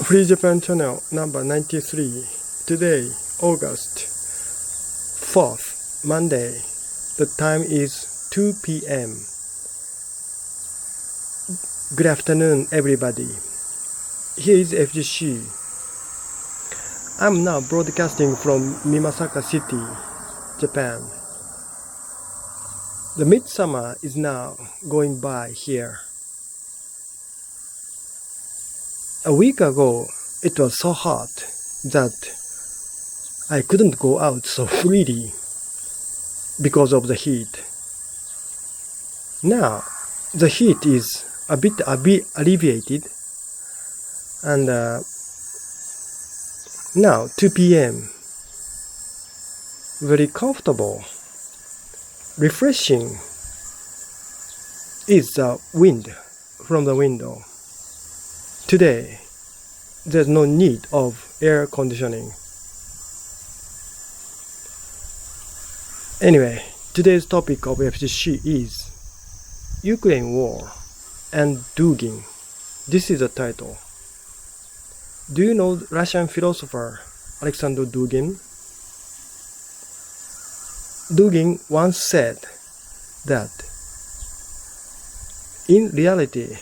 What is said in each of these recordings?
Free Japan Channel number 93. Today, August 4th, Monday. The time is 2 p.m. Good afternoon, everybody. Here is FGC. I'm now broadcasting from Mimasaka City, Japan. The midsummer is now going by here. A week ago, it was so hot that I couldn't go out so freely because of the heat. Now, the heat is a bit alleviated, and now 2 p.m. Very comfortable, refreshing is the wind from the window. Today, there's no need of air conditioning. Anyway, today's topic of FGC is Ukraine War and Dugin. This is the title. Do you know Russian philosopher Alexander Dugin? Dugin once said that in reality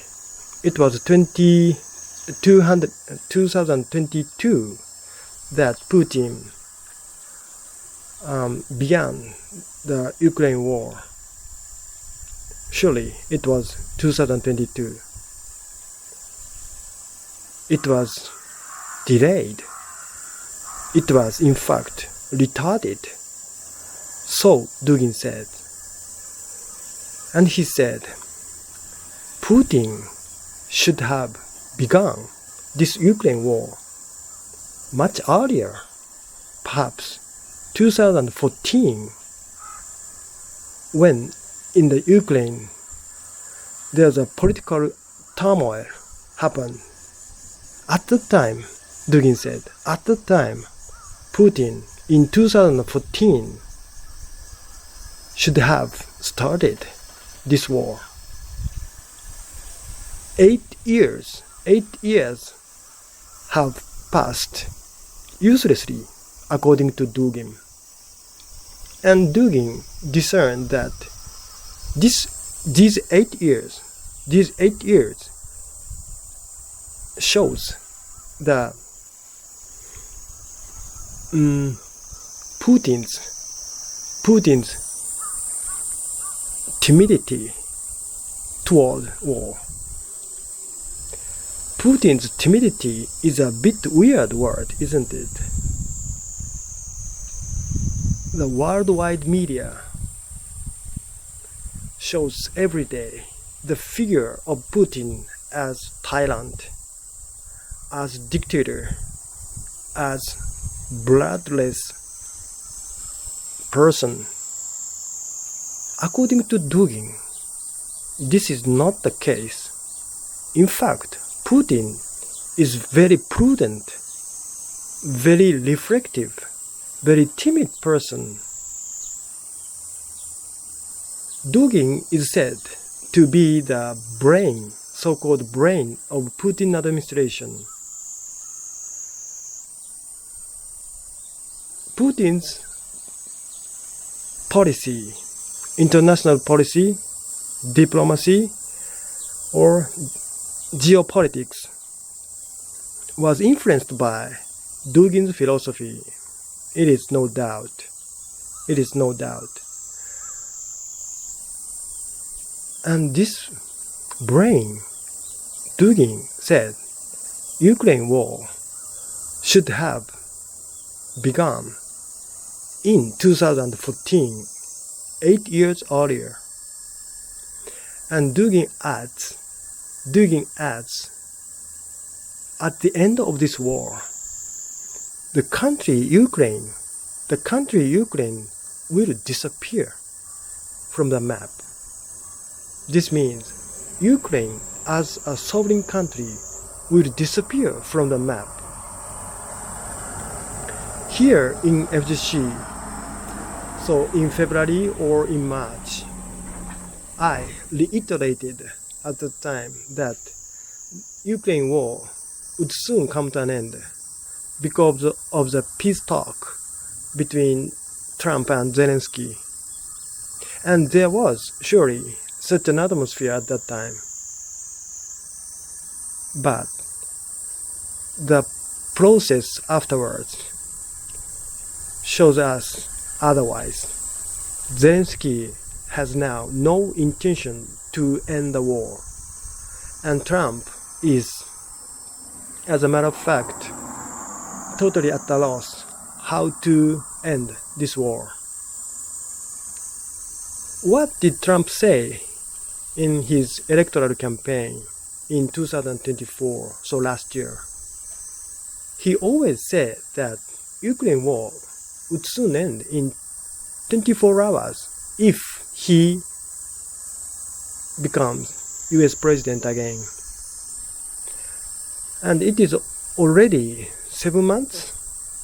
it was 2022 that Putin began the Ukraine war. Surely it was 2022. It was delayed. It was in fact retarded. So Dugin said. And he said, Putin should have begun this Ukraine war much earlier, perhaps 2014, when in the Ukraine there's a political turmoil happened. At the time, Dugin said, at the time, Putin in 2014 should have started this war. 8 years have passed uselessly, according to Dugin. And Dugin discerned that these 8 years shows the Putin's timidity toward war. Putin's timidity is a bit weird word, isn't it? The worldwide media shows every day the figure of Putin as tyrant, as dictator, as bloodless person. According to Dugin, this is not the case. In fact, Putin is very prudent, very reflective, very timid person. Dugin is said to be the brain, so-called brain of Putin administration. Putin's policy, international policy, diplomacy, or geopolitics was influenced by Dugin's philosophy. It is no doubt. And this brain, Dugin said, Ukraine war should have begun in 2014, 8 years earlier. And Dugin adds, at the end of this war, the country Ukraine will disappear from the map. This means Ukraine as a sovereign country will disappear from the map. Here in FGC, so in February or in March, I reiterated at the time that Ukraine war would soon come to an end because of the peace talk between Trump and Zelensky. And there was surely such an atmosphere at that time. But the process afterwards shows us otherwise. Zelensky has now no intention to end the war, and Trump is, as a matter of fact, totally at a loss how to end this war. What did Trump say in his electoral campaign in 2024, so last year? He always said that Ukraine war would soon end in 24 hours if he becomes US president again. And it is already 7 months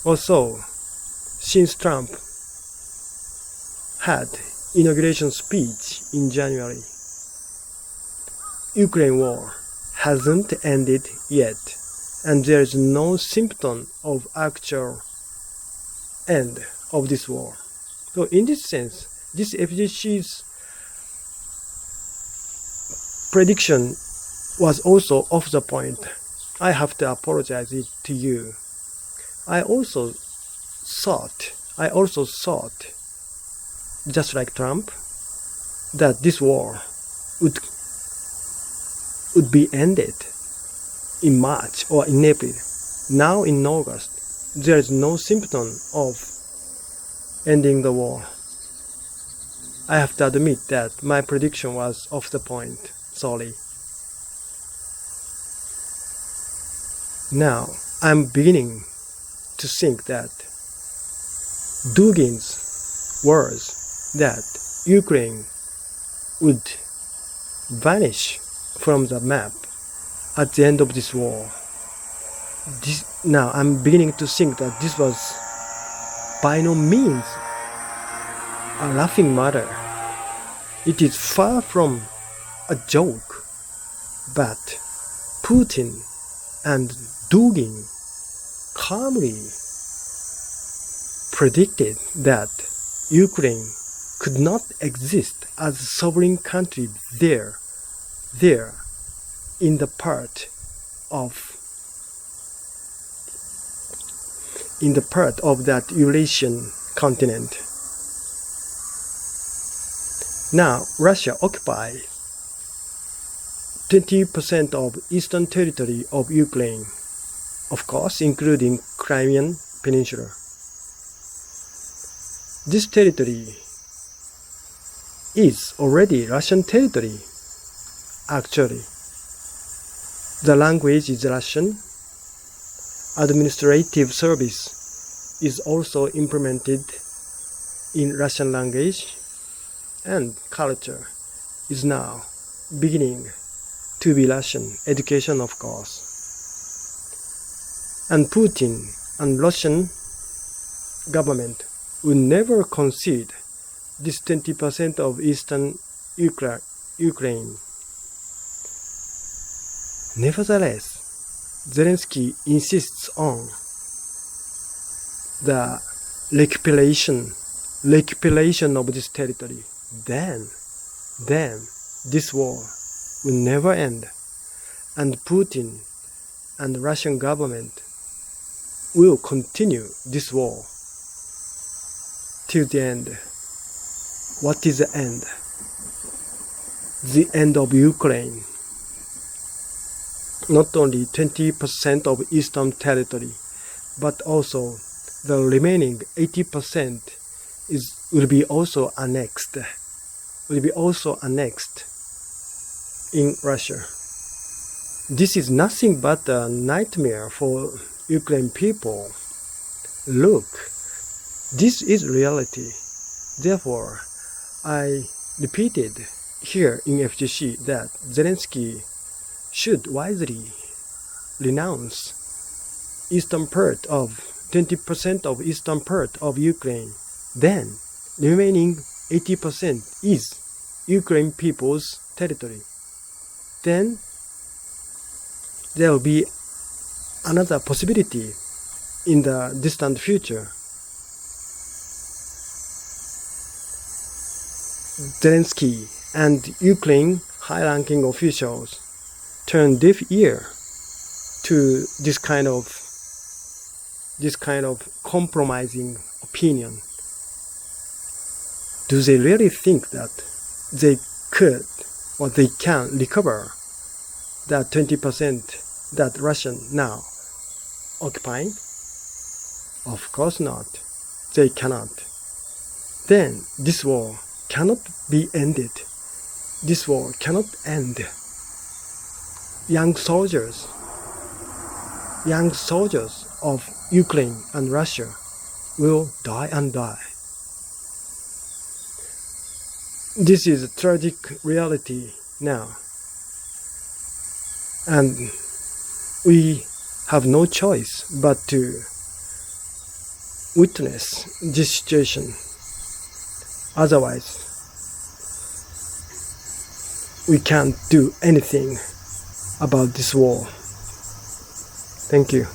or so since Trump had inauguration speech in January. Ukraine war hasn't ended yet, and there is no symptom of actual end of this war. So in this sense, this FGC's prediction was also off the point. I have to apologize it to you. I also thought, just like Trump, that this war would be ended in March or in April. Now in August, there is no symptom of ending the war. I have to admit that my prediction was off the point. Sorry. Now I'm beginning to think that Dugin's words that Ukraine would vanish from the map at the end of this war. Now I'm beginning to think that this was by no means a laughing matter. It is far from a joke, but Putin and Dugin calmly predicted that Ukraine could not exist as a sovereign country there in the part of that Eurasian continent. Now Russia occupies 20% of eastern territory of Ukraine, of course including Crimean Peninsula. This territory is already Russian territory, actually. The language is Russian. Administrative service is also implemented in Russian language, and culture is now beginning to be Russian, education of course. And Putin and Russian government will never concede this 20% of eastern Ukraine. Nevertheless, Zelensky insists on the recuperation of this territory. Then this war will never end, and Putin and Russian government will continue this war till the end. What is the end? The end of Ukraine. Not only 20% of eastern territory, but also the remaining 80% will be also annexed in Russia. This is nothing but a nightmare for Ukrainian people. Look, this is reality. Therefore, I repeated here in FGC that Zelensky should wisely renounce eastern part of 20% of eastern part of Ukraine. Then the remaining 80% is Ukrainian people's territory. Then there will be another possibility in the distant future. Zelensky and Ukraine high-ranking officials turn deaf ear to this kind of compromising opinion. Do they really think that they could or they can recover that 20% that Russia now occupying? Of course not. They cannot. Then this war cannot be ended. This war cannot end. Young soldiers of Ukraine and Russia will die and die. This is a tragic reality now. And we have no choice but to witness this situation. Otherwise, we can't do anything about this war. Thank you.